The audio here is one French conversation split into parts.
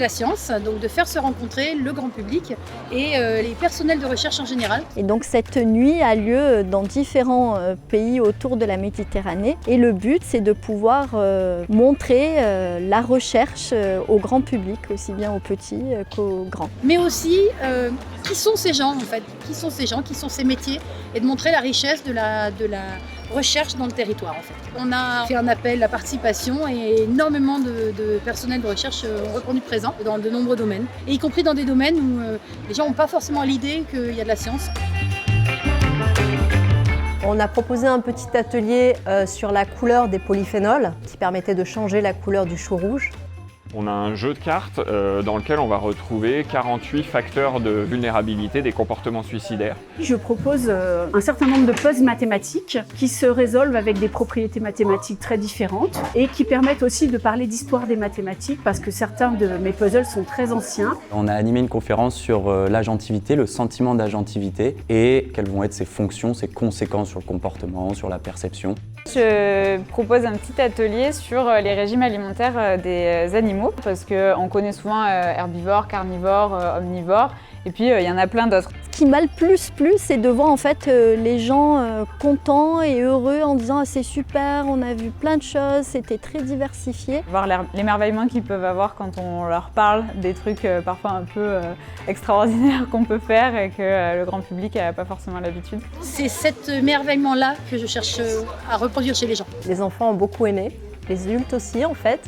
la science, donc de faire se rencontrer le grand public et les personnels de recherche en général. Et donc cette nuit a lieu dans différents pays autour de la Méditerranée et le but c'est de pouvoir montrer la recherche au grand public, aussi bien aux petits qu'aux grands. Mais aussi qui sont ces gens en fait, qui sont ces métiers et de montrer la richesse de la recherche dans le territoire en fait. On a fait un appel à participation et énormément de personnels de recherche ont répondu présent dans de nombreux domaines, et y compris dans des domaines où les gens n'ont pas forcément l'idée qu'il y a de la science. On a proposé un petit atelier sur la couleur des polyphénols qui permettait de changer la couleur du chou rouge. On a un jeu de cartes dans lequel on va retrouver 48 facteurs de vulnérabilité des comportements suicidaires. Je propose un certain nombre de puzzles mathématiques qui se résolvent avec des propriétés mathématiques très différentes et qui permettent aussi de parler d'histoire des mathématiques parce que certains de mes puzzles sont très anciens. On a animé une conférence sur l'agentivité, le sentiment d'agentivité et quelles vont être ses fonctions, ses conséquences sur le comportement, sur la perception. Je propose un petit atelier sur les régimes alimentaires des animaux parce qu'on connaît souvent herbivores, carnivores, omnivores et puis il y en a plein d'autres. Ce qui m'a le plus plu, c'est de voir en fait les gens contents et heureux en disant ah, c'est super, on a vu plein de choses, c'était très diversifié. Voir l'émerveillement qu'ils peuvent avoir quand on leur parle des trucs parfois un peu extraordinaires qu'on peut faire et que le grand public n'a pas forcément l'habitude. C'est cet émerveillement-là que je cherche à reproduire chez les gens. Les enfants ont beaucoup aimé, les adultes aussi en fait.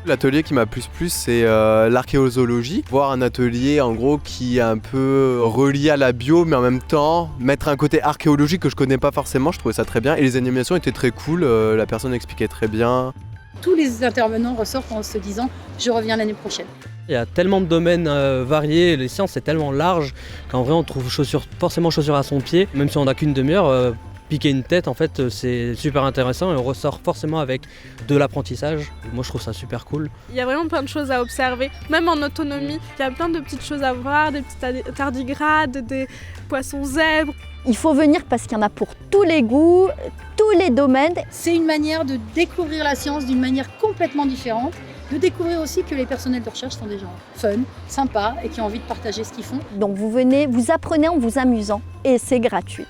L'atelier qui m'a plus plu, c'est l'archéozoologie. Voir un atelier en gros qui est un peu relié à la bio, mais en même temps mettre un côté archéologique que je connais pas forcément, je trouvais ça très bien. Et les animations étaient très cool, la personne expliquait très bien. Tous les intervenants ressortent en se disant « je reviens l'année prochaine ». Il y a tellement de domaines variés, les sciences c'est tellement large qu'en vrai on trouve forcément chaussures à son pied, même si on n'a qu'une demi-heure. Piquer une tête, en fait, c'est super intéressant et on ressort forcément avec de l'apprentissage. Moi, je trouve ça super cool. Il y a vraiment plein de choses à observer, même en autonomie. Il y a plein de petites choses à voir, des petits tardigrades, des poissons zèbres. Il faut venir parce qu'il y en a pour tous les goûts, tous les domaines. C'est une manière de découvrir la science d'une manière complètement différente, de découvrir aussi que les personnels de recherche sont des gens fun, sympas et qui ont envie de partager ce qu'ils font. Donc vous venez, vous apprenez en vous amusant et c'est gratuit.